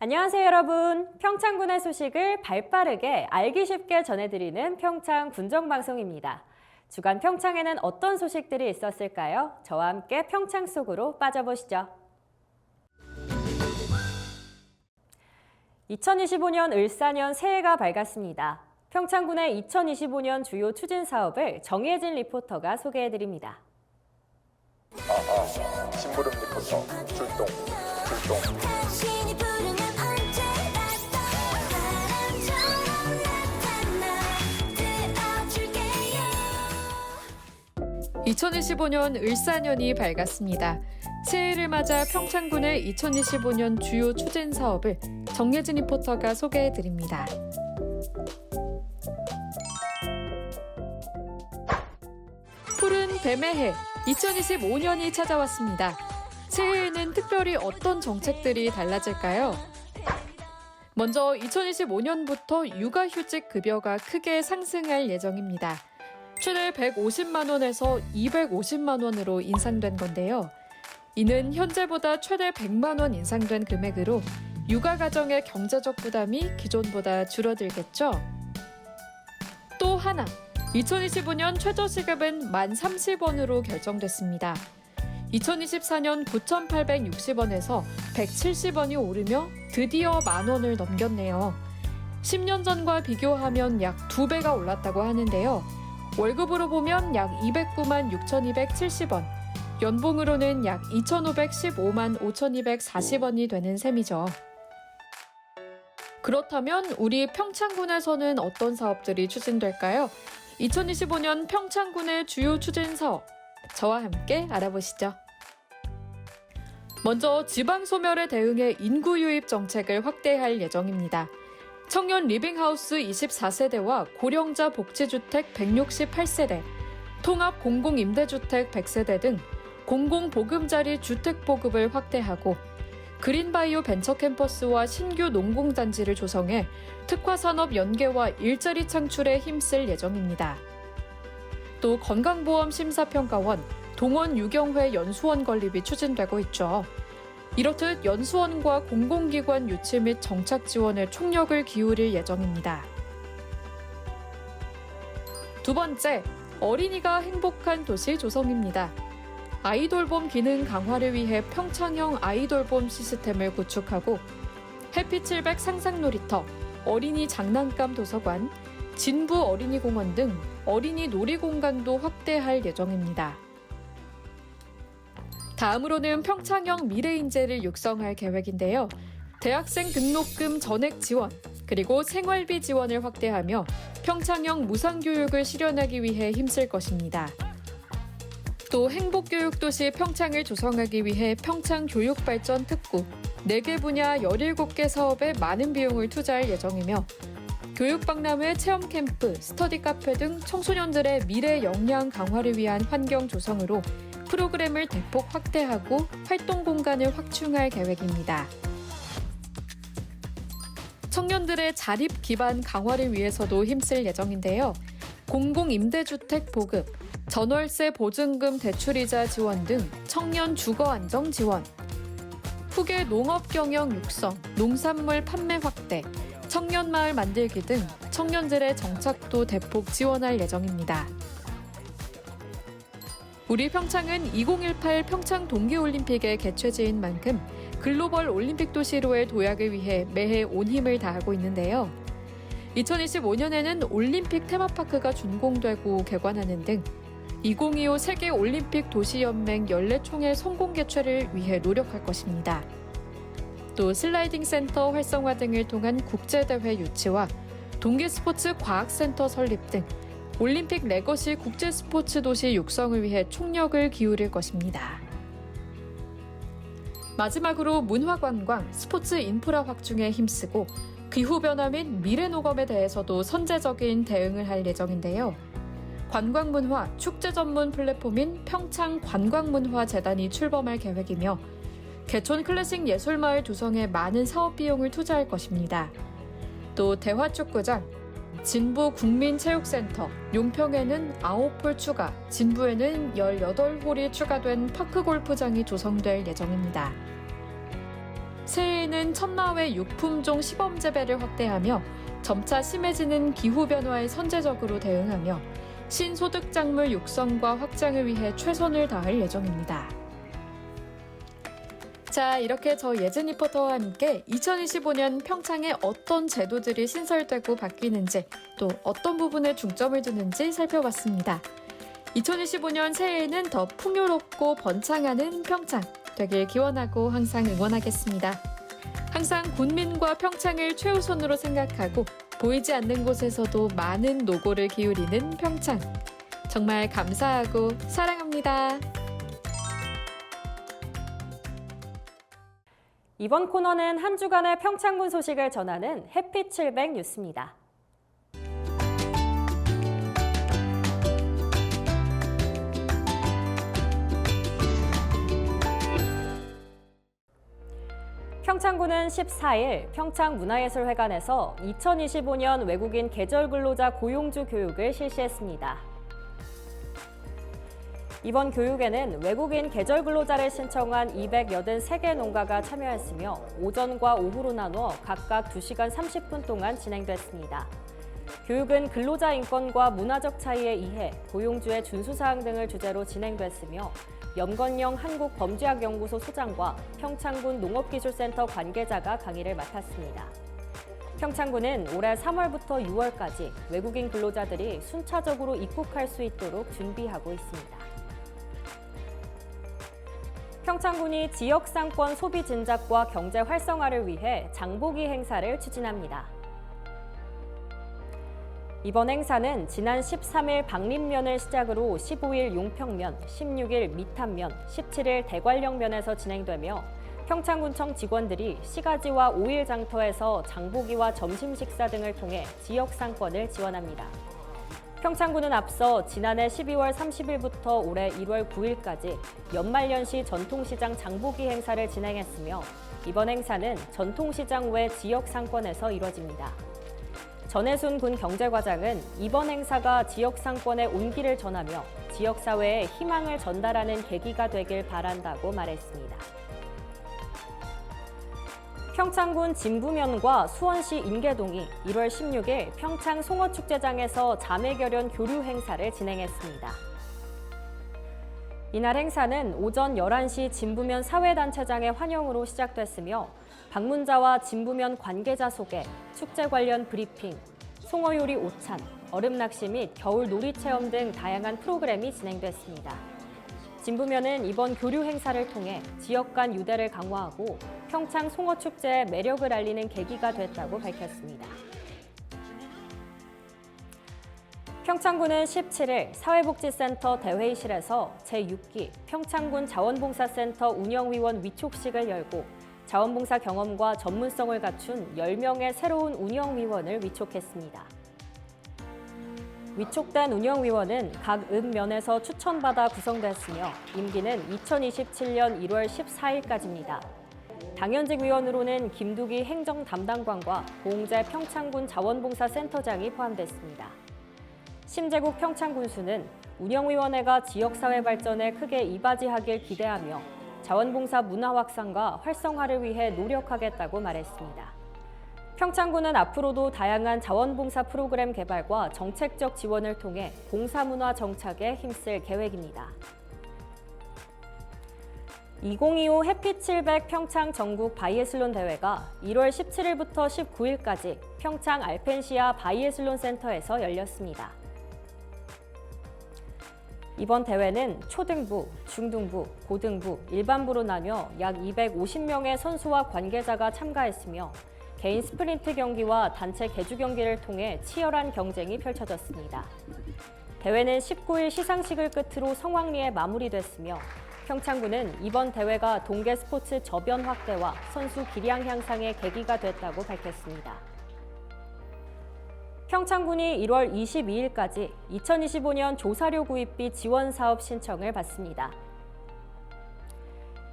안녕하세요, 여러분. 평창군의 소식을 발빠르게 알기 쉽게 전해드리는 평창 군정방송입니다. 주간 평창에는 어떤 소식들이 있었을까요? 저와 함께 평창 속으로 빠져보시죠. 2025년 을사년 새해가 밝았습니다. 평창군의 2025년 주요 추진 사업을 정혜진 리포터가 소개해드립니다. 심부름 리포터 출동. 2025년 을사년이 밝았습니다. 새해를 맞아 평창군의 2025년 주요 추진 사업을 정예진 리포터가 소개해드립니다. 푸른 뱀의 해 2025년이 찾아왔습니다. 새해에는 특별히 어떤 정책들이 달라질까요? 먼저 2025년부터 육아휴직 급여가 크게 상승할 예정입니다. 최대 150만 원에서 250만 원으로 인상된 건데요. 이는 현재보다 최대 100만 원 인상된 금액으로 육아 가정의 경제적 부담이 기존보다 줄어들겠죠. 또 하나, 2025년 최저시급은 만 30원으로 결정됐습니다. 2024년 9,860원에서 170원이 오르며 드디어 만 원을 넘겼네요. 10년 전과 비교하면 약 2배가 올랐다고 하는데요. 월급으로 보면 약 209만 6,270원, 연봉으로는 약 2,515만 5,240원이 되는 셈이죠. 그렇다면 우리 평창군에서는 어떤 사업들이 추진될까요? 2025년 평창군의 주요 추진 사업, 저와 함께 알아보시죠. 먼저 지방 소멸에 대응해 인구 유입 정책을 확대할 예정입니다. 청년 리빙하우스 24세대와 고령자 복지주택 168세대, 통합 공공임대주택 100세대 등 공공보금자리 주택보급을 확대하고 그린바이오 벤처캠퍼스와 신규 농공단지를 조성해 특화산업 연계와 일자리 창출에 힘쓸 예정입니다. 또 건강보험 심사평가원, 동원 유경회 연수원 건립이 추진되고 있죠. 이렇듯 연수원과 공공기관 유치 및 정착 지원에 총력을 기울일 예정입니다. 두 번째, 어린이가 행복한 도시 조성입니다. 아이돌봄 기능 강화를 위해 평창형 아이돌봄 시스템을 구축하고 해피700 상상놀이터, 어린이 장난감 도서관, 진부 어린이공원 등 어린이 놀이공간도 확대할 예정입니다. 다음으로는 평창형 미래인재를 육성할 계획인데요. 대학생 등록금 전액 지원, 그리고 생활비 지원을 확대하며 평창형 무상교육을 실현하기 위해 힘쓸 것입니다. 또 행복교육도시 평창을 조성하기 위해 평창교육발전 특구, 4개 분야 17개 사업에 많은 비용을 투자할 예정이며 교육박람회, 체험캠프, 스터디 카페 등 청소년들의 미래 역량 강화를 위한 환경 조성으로 프로그램을 대폭 확대하고 활동 공간을 확충할 계획입니다. 청년들의 자립 기반 강화를 위해서도 힘쓸 예정인데요. 공공임대주택 보급, 전월세 보증금 대출이자 지원 등 청년 주거 안정 지원, 후계 농업 경영 육성, 농산물 판매 확대, 청년 마을 만들기 등 청년들의 정착도 대폭 지원할 예정입니다. 우리 평창은 2018 평창 동계올림픽의 개최지인 만큼 글로벌 올림픽 도시로의 도약을 위해 매해 온 힘을 다하고 있는데요. 2025년에는 올림픽 테마파크가 준공되고 개관하는 등 2025 세계올림픽 도시연맹 14총회 성공 개최를 위해 노력할 것입니다. 또 슬라이딩 센터 활성화 등을 통한 국제대회 유치와 동계스포츠 과학센터 설립 등 올림픽 레거시 국제스포츠 도시 육성을 위해 총력을 기울일 것입니다. 마지막으로 문화관광, 스포츠 인프라 확충에 힘쓰고 기후변화 및 미래노검에 대해서도 선제적인 대응을 할 예정인데요. 관광문화, 축제 전문 플랫폼인 평창관광문화재단이 출범할 계획이며 개촌 클래식 예술마을 조성에 많은 사업 비용을 투자할 것입니다. 또 대화축구장, 진부 국민체육센터, 용평에는 9홀 추가, 진부에는 18홀이 추가된 파크골프장이 조성될 예정입니다. 새해 새해에는 천마회 육품종 시범 재배를 확대하며 점차 심해지는 기후변화에 선제적으로 대응하며 신소득작물 육성과 확장을 위해 최선을 다할 예정입니다. 자, 이렇게 저 예진 리포터와 함께 2025년 평창에 어떤 제도들이 신설되고 바뀌는지 또 어떤 부분에 중점을 두는지 살펴봤습니다. 2025년 새해에는 더 풍요롭고 번창하는 평창 되길 기원하고 항상 응원하겠습니다. 항상 군민과 평창을 최우선으로 생각하고 보이지 않는 곳에서도 많은 노고를 기울이는 평창. 정말 감사하고 사랑합니다. 이번 코너는 한 주간의 평창군 소식을 전하는 해피 700 뉴스입니다. 평창군은 14일 평창문화예술회관에서 2025년 외국인 계절근로자 고용주 교육을 실시했습니다. 이번 교육에는 외국인 계절근로자를 신청한 283개 농가가 참여했으며 오전과 오후로 나눠 각각 2시간 30분 동안 진행됐습니다. 교육은 근로자 인권과 문화적 차이의 이해, 고용주의 준수사항 등을 주제로 진행됐으며 염건영 한국범죄학연구소 소장과 평창군 농업기술센터 관계자가 강의를 맡았습니다. 평창군은 올해 3월부터 6월까지 외국인 근로자들이 순차적으로 입국할 수 있도록 준비하고 있습니다. 평창군이 지역상권 소비 진작과 경제 활성화를 위해 장보기 행사를 추진합니다. 이번 행사는 지난 13일 박림면을 시작으로 15일 용평면, 16일 미탄면, 17일 대관령면에서 진행되며 평창군청 직원들이 시가지와 오일 장터에서 장보기와 점심 식사 등을 통해 지역 상권을 지원합니다. 평창군은 앞서 지난해 12월 30일부터 올해 1월 9일까지 연말연시 전통시장 장보기 행사를 진행했으며 이번 행사는 전통시장 외 지역 상권에서 이뤄집니다. 전해순 군 경제과장은 이번 행사가 지역 상권의 온기를 전하며 지역사회에 희망을 전달하는 계기가 되길 바란다고 말했습니다. 평창군 진부면과 수원시 인계동이 1월 16일 평창 송어축제장에서 자매결연 교류 행사를 진행했습니다. 이날 행사는 오전 11시 진부면 사회단체장의 환영으로 시작됐으며 방문자와 진부면 관계자 소개, 축제 관련 브리핑, 송어요리 오찬, 얼음낚시 및 겨울 놀이 체험 등 다양한 프로그램이 진행됐습니다. 진부면은 이번 교류 행사를 통해 지역 간 유대를 강화하고 평창 송어축제의 매력을 알리는 계기가 됐다고 밝혔습니다. 평창군은 17일 사회복지센터 대회의실에서 제6기 평창군 자원봉사센터 운영위원 위촉식을 열고 자원봉사 경험과 전문성을 갖춘 10명의 새로운 운영위원을 위촉했습니다. 위촉된 운영위원은 각 읍면에서 추천받아 구성됐으며 임기는 2027년 1월 14일까지입니다. 당연직 위원으로는 김두기 행정담당관과 고흥재 평창군 자원봉사센터장이 포함됐습니다. 심재국 평창군수는 운영위원회가 지역사회 발전에 크게 이바지하길 기대하며 자원봉사 문화 확산과 활성화를 위해 노력하겠다고 말했습니다. 평창군은 앞으로도 다양한 자원봉사 프로그램 개발과 정책적 지원을 통해 봉사문화 정착에 힘쓸 계획입니다. 2025 해피 700 평창 전국 바이애슬론 대회가 1월 17일부터 19일까지 평창 알펜시아 바이애슬론 센터에서 열렸습니다. 이번 대회는 초등부, 중등부, 고등부, 일반부로 나뉘어 약 250명의 선수와 관계자가 참가했으며 개인 스프린트 경기와 단체 계주 경기를 통해 치열한 경쟁이 펼쳐졌습니다. 대회는 19일 시상식을 끝으로 성황리에 마무리됐으며 평창군은 이번 대회가 동계 스포츠 저변 확대와 선수 기량 향상의 계기가 됐다고 밝혔습니다. 평창군이 1월 22일까지 2025년 조사료 구입비 지원 사업 신청을 받습니다.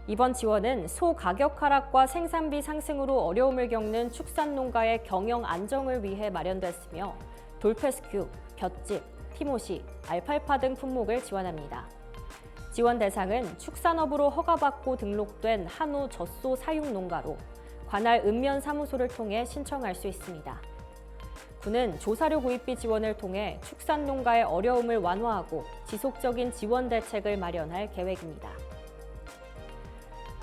이번 지원은 소 가격 하락과 생산비 상승으로 어려움을 겪는 축산농가의 경영 안정을 위해 마련됐으며 돌페스큐, 볏짚, 티모시, 알팔파 등 품목을 지원합니다. 지원 대상은 축산업으로 허가받고 등록된 한우 젖소 사육 농가로 관할 읍면사무소를 통해 신청할 수 있습니다. 군은 조사료 구입비 지원을 통해 축산 농가의 어려움을 완화하고 지속적인 지원 대책을 마련할 계획입니다.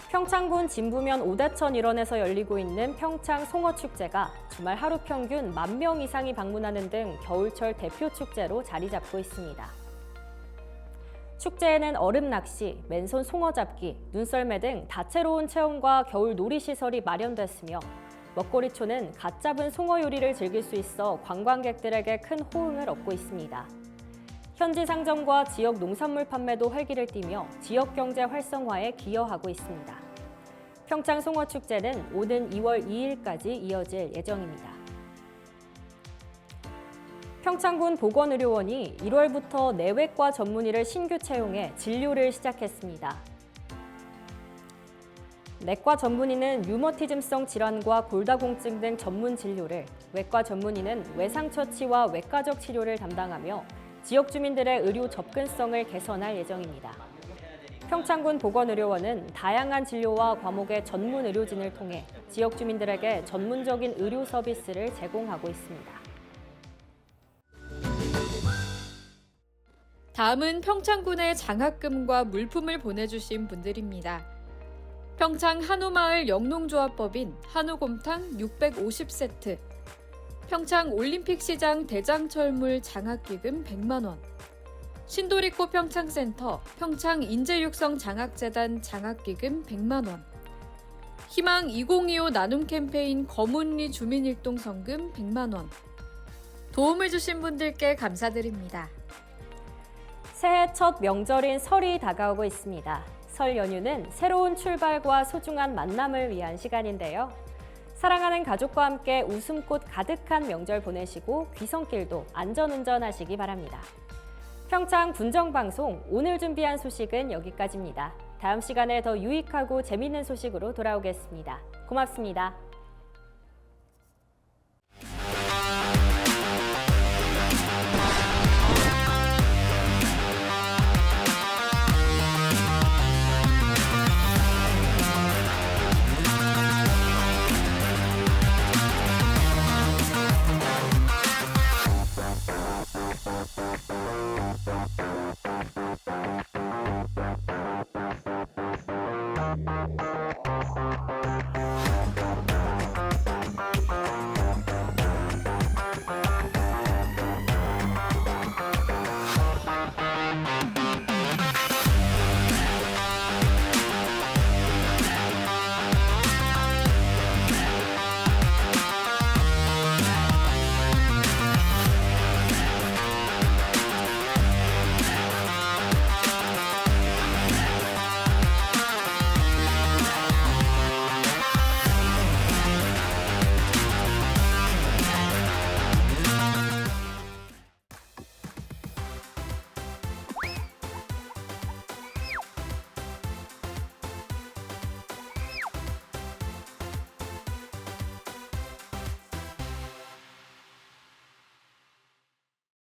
평창군 진부면 오대천 일원에서 열리고 있는 평창 송어축제가 주말 하루 평균 10,000명 이상이 방문하는 등 겨울철 대표 축제로 자리 잡고 있습니다. 축제에는 얼음 낚시, 맨손 송어 잡기, 눈썰매 등 다채로운 체험과 겨울 놀이시설이 마련됐으며 먹거리촌은 갓 잡은 송어 요리를 즐길 수 있어 관광객들에게 큰 호응을 얻고 있습니다. 현지 상점과 지역 농산물 판매도 활기를 띠며 지역 경제 활성화에 기여하고 있습니다. 평창 송어축제는 오는 2월 2일까지 이어질 예정입니다. 평창군 보건의료원이 1월부터 내외과 전문의를 신규 채용해 진료를 시작했습니다. 내과 전문의는 류머티즘성 질환과 골다공증 등 전문 진료를, 외과 전문의는 외상처치와 외과적 치료를 담당하며 지역 주민들의 의료 접근성을 개선할 예정입니다. 평창군 보건의료원은 다양한 진료와 과목의 전문 의료진을 통해 지역 주민들에게 전문적인 의료 서비스를 제공하고 있습니다. 다음은 평창군의 장학금과 물품을 보내주신 분들입니다. 평창 한우마을 영농조합법인 한우곰탕 650세트, 평창 올림픽시장 대장철물 장학기금 100만 원, 신도리코 평창센터 평창인재육성 장학재단 장학기금 100만 원, 희망 2025 나눔 캠페인 거문리 주민일동성금 100만 원, 도움을 주신 분들께 감사드립니다. 새해 첫 명절인 설이 다가오고 있습니다. 설 연휴는 새로운 출발과 소중한 만남을 위한 시간인데요. 사랑하는 가족과 함께 웃음꽃 가득한 명절 보내시고 귀성길도 안전운전하시기 바랍니다. 평창 군정방송 오늘 준비한 소식은 여기까지입니다. 다음 시간에 더 유익하고 재미있는 소식으로 돌아오겠습니다. 고맙습니다.